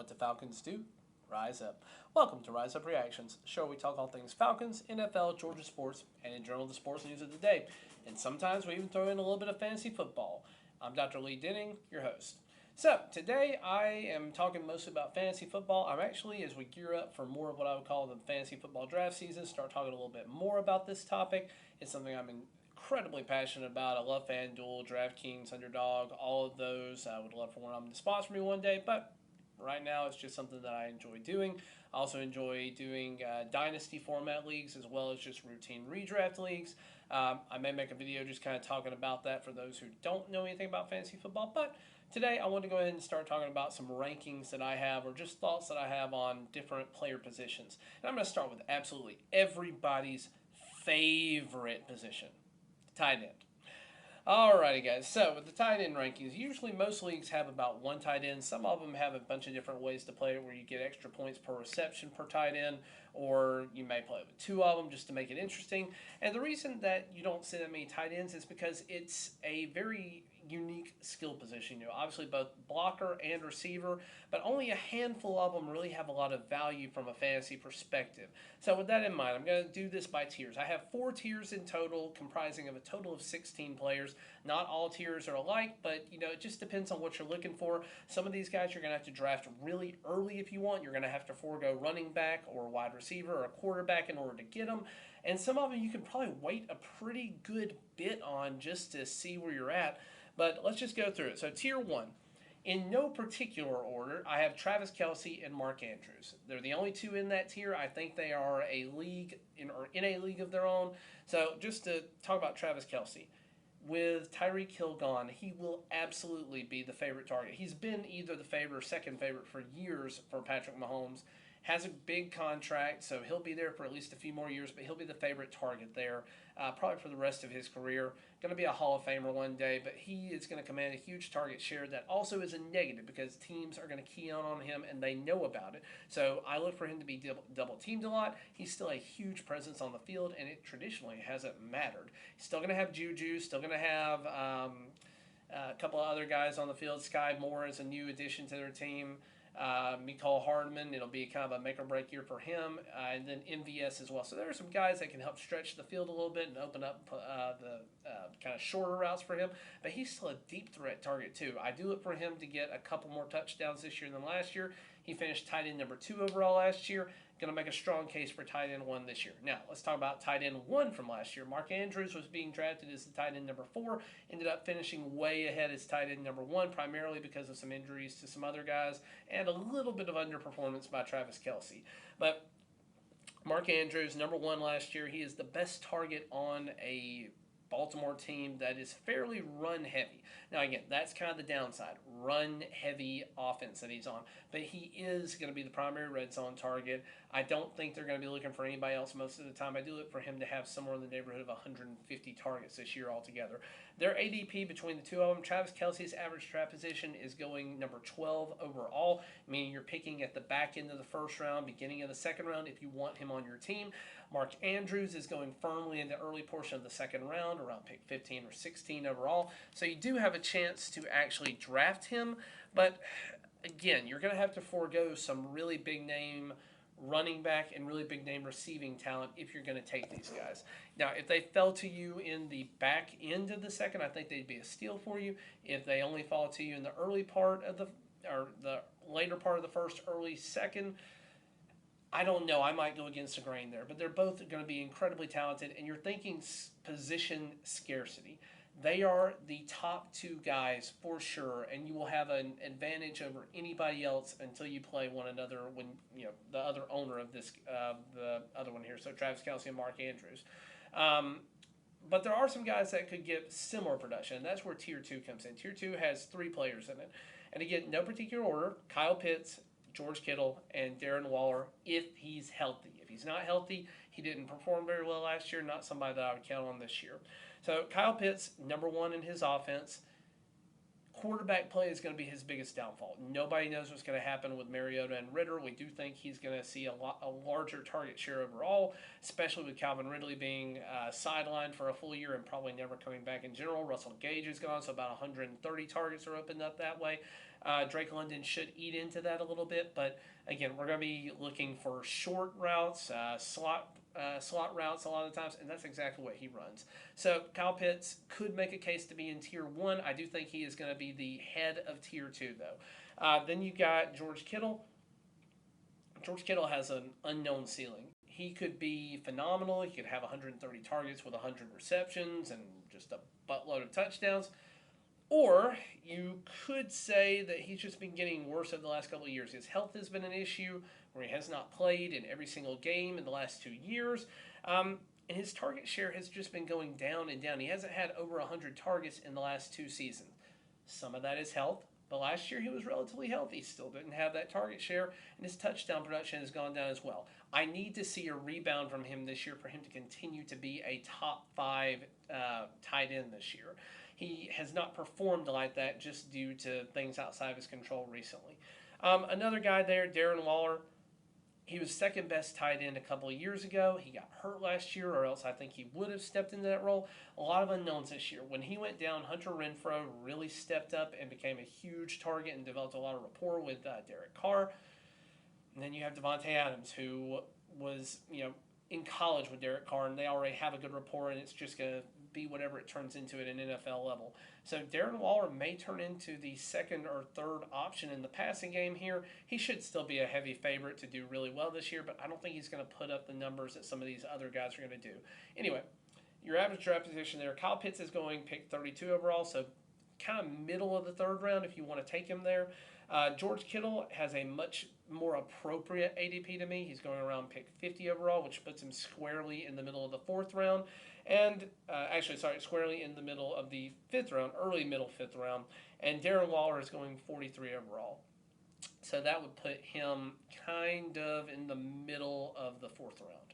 What the Falcons do? Rise up. Welcome to Rise Up Reactions, the show where we talk all things Falcons, NFL, Georgia sports, and in general the sports news of the day. And sometimes we even throw in a little bit of fantasy football. I'm Dr. Lee Denning, your host. So, today I am talking mostly about fantasy football. I'm actually, as we gear up for more of what I would call the fantasy football draft season, start talking a little bit more about this topic. It's something I'm incredibly passionate about. I love FanDuel, DraftKings, Underdog, all of those. I would love for one of them to sponsor me one day, but right now it's just something that I enjoy doing. I also enjoy doing dynasty format leagues as well as just routine redraft leagues. I may make a video just kind of talking about that for those who don't know anything about fantasy football, but today I want to go ahead and start talking about some rankings that I have or just thoughts that I have on different player positions. And I'm going to start with absolutely everybody's favorite position, tight end. Alrighty guys, so with the tight end rankings, usually most leagues have about one tight end. Some of them have a bunch of different ways to play it where you get extra points per reception per tight end, or you may play with two of them just to make it interesting. And the reason that you don't see that many tight ends is because it's a very unique skill position. You know, obviously both blocker and receiver, but only a handful of them really have a lot of value from a fantasy perspective. So with that in mind, I'm going to do this by tiers. I have 4 tiers in total, comprising of a total of 16 players. Not all tiers are alike, but you know, it just depends on what you're looking for. Some of these guys you're going to have to draft really early if you want. You're going to have to forego running back or wide receiver or a quarterback in order to get them. And some of them you can probably wait a pretty good bit on just to see where you're at. But let's just go through it. So tier 1, in no particular order, I have Travis Kelsey and Mark Andrews. They're the only two in that tier. I think they are a league in a league of their own. So just to talk about Travis Kelsey, with Tyree Kill gone, he will absolutely be the favorite target. He's been either the favorite or second favorite for years for Patrick Mahomes. Has a big contract, so he'll be there for at least a few more years, but he'll be the favorite target there, probably for the rest of his career. Going to be a Hall of Famer one day, but he is going to command a huge target share that also is a negative because teams are going to key on him and they know about it. So I look for him to be double teamed a lot. He's still a huge presence on the field, and it traditionally hasn't mattered. He's still going to have Juju, still going to have a couple of other guys on the field. Sky Moore is a new addition to their team. Mecole Hardman, it'll be kind of a make or break year for him, and then MVS as well. So there are some guys that can help stretch the field a little bit and open up the kind of shorter routes for him, but he's still a deep threat target too. I do look for him to get a couple more touchdowns this year than last year. He finished tight end number 2 overall last year. Going to make a strong case for tight end 1 this year. Now, let's talk about tight end 1 from last year. Mark Andrews was being drafted as the tight end number 4, ended up finishing way ahead as tight end number 1, primarily because of some injuries to some other guys and a little bit of underperformance by Travis Kelsey. But Mark Andrews, number 1 last year, he is the best target on a Baltimore team that is fairly run heavy. Now again, that's kind of the downside, run heavy offense that he's on, but he is going to be the primary red zone target. I don't think they're going to be looking for anybody else most of the time. I do look for him to have somewhere in the neighborhood of 150 targets this year altogether. Their ADP between the two of them, Travis Kelsey's average draft position is going number 12 overall, meaning you're picking at the back end of the first round, beginning of the second round if you want him on your team. Mark Andrews is going firmly in the early portion of the second round, around pick 15 or 16 overall. So you do have a chance to actually draft him, but again, you're going to have to forego some really big name running back and really big name receiving talent if you're going to take these guys. Now, if they fell to you in the back end of the second, I think they'd be a steal for you. If they only fall to you in the early part of the later part of the first, early second, I don't know. I might go against the grain there, but they're both going to be incredibly talented, and you're thinking position scarcity. They are the top 2 guys for sure, and you will have an advantage over anybody else until you play one another when, you know, the other owner of this, the other one here, so Travis Kelsey and Mark Andrews. But there are some guys that could give similar production, and that's where Tier 2 comes in. Tier 2 has 3 players in it. And again, no particular order, Kyle Pitts, George Kittle, and Darren Waller if he's healthy. If he's not healthy, he didn't perform very well last year, not somebody that I would count on this year. So Kyle Pitts, number 1 in his offense. Quarterback play is going to be his biggest downfall. Nobody knows what's going to happen with Mariota and Ritter. We do think he's going to see a larger target share overall, especially with Calvin Ridley being sidelined for a full year and probably never coming back in general. Russell Gage is gone, so about 130 targets are opened up that way. Drake London should eat into that a little bit, but again, we're going to be looking for short routes, slot routes a lot of the times, and that's exactly what he runs. So Kyle Pitts could make a case to be in tier 1. I do think he is going to be the head of tier 2, though. Then you got George Kittle. George Kittle has an unknown ceiling. He could be phenomenal. He could have 130 targets with 100 receptions and just a buttload of touchdowns. Or you could say that he's just been getting worse over the last couple of years. His health has been an issue where he has not played in every single game in the last 2 years. And his target share has just been going down and down. He hasn't had over 100 targets in the last 2 seasons. Some of that is health. But last year he was relatively healthy, still didn't have that target share, and his touchdown production has gone down as well. I need to see a rebound from him this year for him to continue to be a top 5 tight end this year. He has not performed like that just due to things outside of his control recently. Another guy there, Darren Waller. He was second best tight end a couple of years ago. He got hurt last year, or else I think he would have stepped into that role. A lot of unknowns this year. When he went down, Hunter Renfrow really stepped up and became a huge target and developed a lot of rapport with Derek Carr. And then you have Devonta Adams, who was in college with Derek Carr, and they already have a good rapport, and it's just going to be whatever it turns into at an NFL level. So Darren Waller may turn into the second or third option in the passing game here. He should still be a heavy favorite to do really well this year, but I don't think he's going to put up the numbers that some of these other guys are going to do. Anyway, your average draft position there, Kyle Pitts is going pick 32 overall, so kind of middle of the third round if you want to take him there. George Kittle has a much more appropriate ADP to me. He's going around pick 50 overall, which puts him squarely in the middle of the 4th round. And squarely in the middle of the 5th round, early middle 5th round. And Darren Waller is going 43 overall. So that would put him kind of in the middle of the 4th round.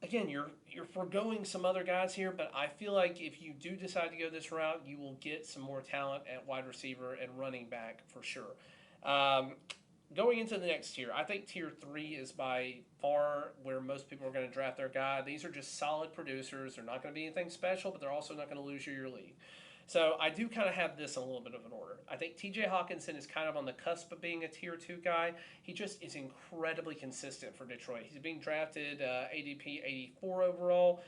Again, you're foregoing some other guys here, but I feel like if you do decide to go this route, you will get some more talent at wide receiver and running back for sure. Going into the next tier, I think tier 3 is by far where most people are going to draft their guy. These are just solid producers. They're not going to be anything special, but they're also not going to lose you your league. So I do kind of have this in a little bit of an order. I think TJ Hawkinson is kind of on the cusp of being a tier 2 guy. He just is incredibly consistent for Detroit. He's being drafted ADP 84 overall.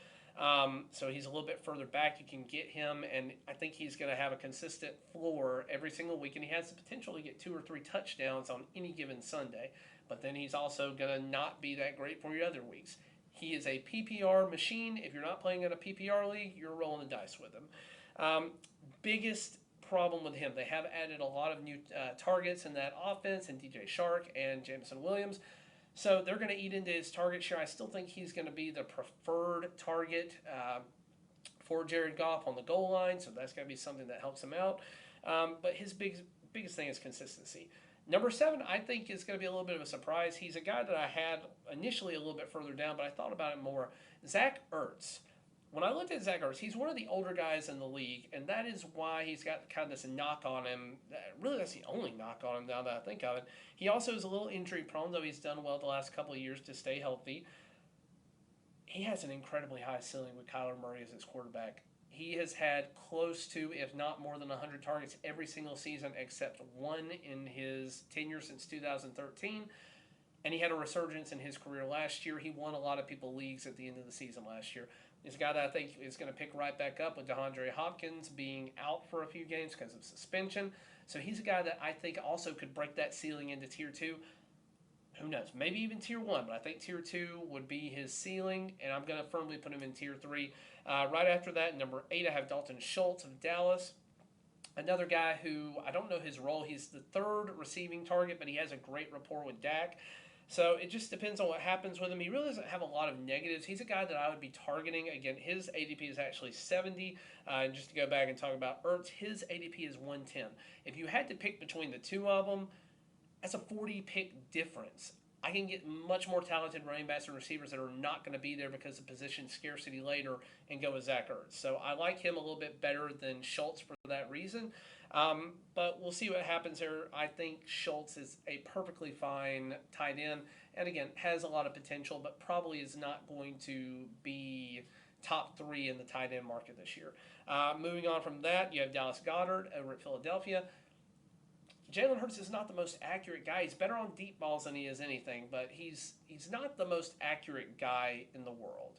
So he's a little bit further back. You can get him, and I think he's going to have a consistent floor every single week, and he has the potential to get 2 or 3 touchdowns on any given Sunday. But then he's also going to not be that great for your other weeks. He is a PPR machine. If you're not playing in a PPR league, you're rolling the dice with him. Biggest problem with him, they have added a lot of new targets in that offense, and DJ Shark and Jameson Williams. So they're going to eat into his target share. I still think he's going to be the preferred target for Jared Goff on the goal line, so that's going to be something that helps him out. But his biggest thing is consistency. Number 7, I think, is going to be a little bit of a surprise. He's a guy that I had initially a little bit further down, but I thought about it more. Zach Ertz. When I looked at Zach Ertz, he's one of the older guys in the league, and that is why he's got kind of this knock on him. Really, that's the only knock on him now that I think of it. He also is a little injury prone, though he's done well the last couple of years to stay healthy. He has an incredibly high ceiling with Kyler Murray as his quarterback. He has had close to, if not more than 100 targets every single season except one in his tenure since 2013. And he had a resurgence in his career last year. He won a lot of people leagues at the end of the season last year. He's a guy that I think is going to pick right back up with DeAndre Hopkins being out for a few games because of suspension. So he's a guy that I think also could break that ceiling into tier 2. Who knows? Maybe even tier 1, but I think tier 2 would be his ceiling, and I'm going to firmly put him in tier 3. Right after that, number 8, I have Dalton Schultz of Dallas. Another guy who, I don't know his role. He's the 3rd receiving target, but he has a great rapport with Dak. So it just depends on what happens with him. He really doesn't have a lot of negatives. He's a guy that I would be targeting. Again, his ADP is actually 70. And just to go back and talk about Ertz, his ADP is 110. If you had to pick between the two of them, that's a 40-pick difference. I can get much more talented running backs and receivers that are not going to be there because of position scarcity later and go with Zach Ertz. So I like him a little bit better than Schultz for that reason. But we'll see what happens there. I think Schultz is a perfectly fine tight end, and again, has a lot of potential, but probably is not going to be top 3 in the tight end market this year. Moving on from that, you have Dallas Goedert over at Philadelphia. Jalen Hurts is not the most accurate guy. He's better on deep balls than he is anything, but he's not the most accurate guy in the world.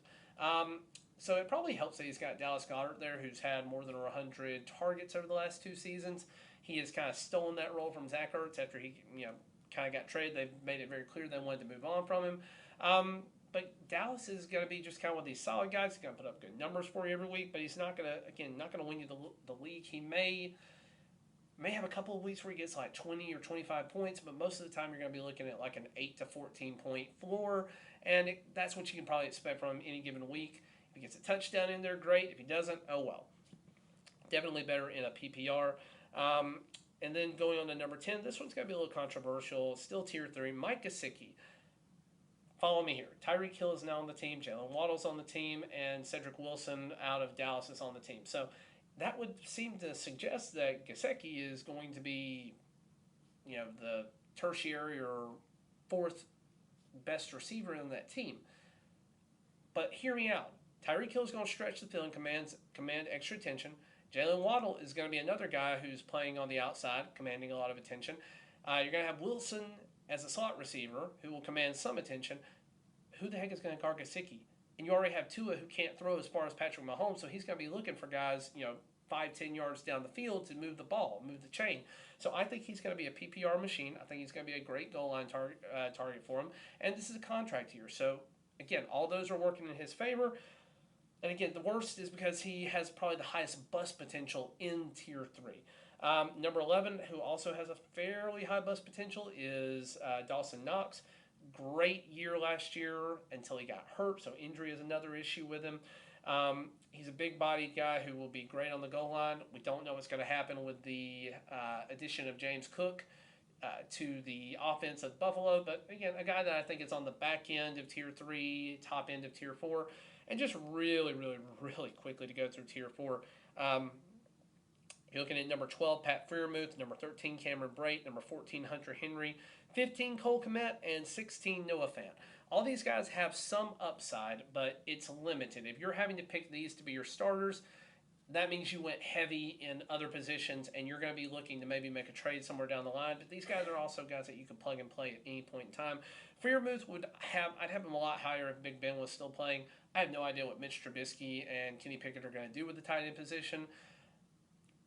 So it probably helps that he's got Dallas Goedert there, who's had more than 100 targets over the last 2 seasons. He has kind of stolen that role from Zach Ertz after he, kind of got traded. They've made it very clear they wanted to move on from him. But Dallas is going to be just kind of one of these solid guys. He's going to put up good numbers for you every week, but he's not going to win you the league. He may have a couple of weeks where he gets like 20 or 25 points, but most of the time you're going to be looking at like an 8 to 14 point floor, and that's what you can probably expect from him any given week. If he gets a touchdown in there, great. If he doesn't, oh well. Definitely better in a PPR. And then going on to number 10, this one's going to be a little controversial. Still tier 3, Mike Gesicki. Follow me here. Tyree Kill is now on the team. Jaylen Waddle's on the team. And Cedric Wilson out of Dallas is on the team. So that would seem to suggest that Gesicki is going to be, the tertiary or fourth best receiver on that team. But hear me out. Tyree Kill is going to stretch the field and command extra attention. Jaylen Waddle is going to be another guy who's playing on the outside, commanding a lot of attention. You're going to have Wilson as a slot receiver who will command some attention. Who the heck is going to guard Gesicki? And you already have Tua who can't throw as far as Patrick Mahomes, so he's going to be looking for guys, 5-10 yards down the field to move the ball, move the chain. So I think he's going to be a PPR machine. I think he's going to be a great goal line target for him. And this is a contract year. So, again, all those are working in his favor. And again, the worst is because he has probably the highest bust potential in tier 3. Number 11, who also has a fairly high bust potential, is Dawson Knox. Great year last year until he got hurt, so injury is another issue with him. He's a big-bodied guy who will be great on the goal line. We don't know what's going to happen with the addition of James Cook to the offense of Buffalo. But, again, a guy that I think is on the back end of tier 3, top end of tier 4. And just really, really, really quickly to go through tier 4. You're looking at number 12, Pat Freiermuth, number 13, Cameron Brate, number 14, Hunter Henry, 15, Cole Kmet, and 16, Noah Fant. All these guys have some upside, but it's limited. If you're having to pick these to be your starters, that means you went heavy in other positions, and you're going to be looking to maybe make a trade somewhere down the line. But these guys are also guys that you can plug and play at any point in time. Freiermuth I'd have him a lot higher if Big Ben was still playing. I have no idea what Mitch Trubisky and Kenny Pickett are going to do with the tight end position.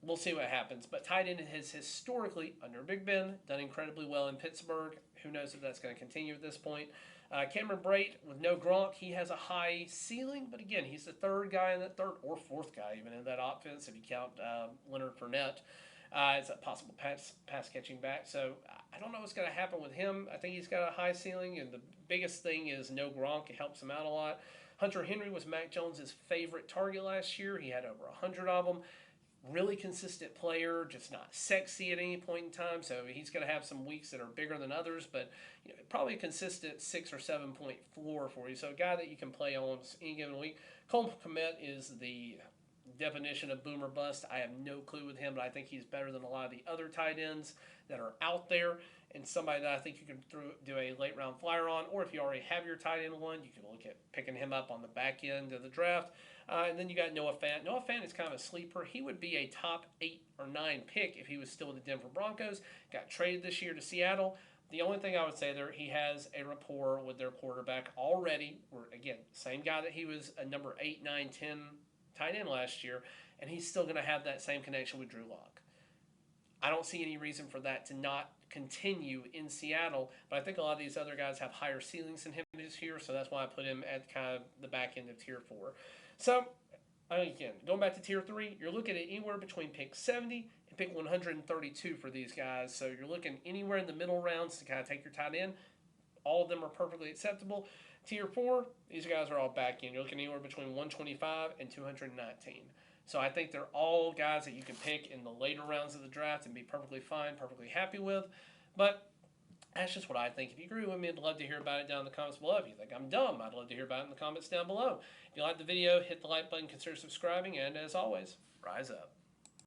We'll see what happens. But tight end has historically, under Big Ben, done incredibly well in Pittsburgh. Who knows if that's going to continue at this point. Cameron Brate, with no Gronk, he has a high ceiling. But again, he's the third guy in that third or fourth guy even in that offense if you count Leonard Fournette. It's a possible pass catching back. So I don't know what's going to happen with him. I think he's got a high ceiling. And the biggest thing is no Gronk. It helps him out a lot. Hunter Henry was Mac Jones' favorite target last year. He had over 100 of them. Really consistent player, just not sexy at any point in time. So he's going to have some weeks that are bigger than others, but probably a consistent 6 or 7 point floor for you. So a guy that you can play on any given week. Cole Kmet is the definition of boomer bust. I have no clue with him, but I think he's better than a lot of the other tight ends that are out there, and somebody that I think you can do a late round flyer on, or if you already have your tight end one, you can look at picking him up on the back end of the draft. And then you got Noah Fant. Noah Fant is kind of a sleeper. He would be a top 8 or 9 pick if he was still with the Denver Broncos. Got traded this year to Seattle. The only thing I would say there, he has a rapport with their quarterback already. Again, same guy that he was a number 8, 9, 10 tight end last year, and he's still going to have that same connection with Drew Lock. I don't see any reason for that to not continue in Seattle, but I think a lot of these other guys have higher ceilings than him this year, so that's why I put him at kind of the back end of tier 4. So, again, going back to tier 3, you're looking at anywhere between pick 70 and pick 132 for these guys. So you're looking anywhere in the middle rounds to kind of take your tight end. All of them are perfectly acceptable. Tier 4, these guys are all back in. You're looking anywhere between 125 and 219. So I think they're all guys that you can pick in the later rounds of the draft and be perfectly fine, perfectly happy with. But that's just what I think. If you agree with me, I'd love to hear about it down in the comments below. If you think I'm dumb, I'd love to hear about it in the comments down below. If you like the video, hit the like button, consider subscribing, and as always, rise up.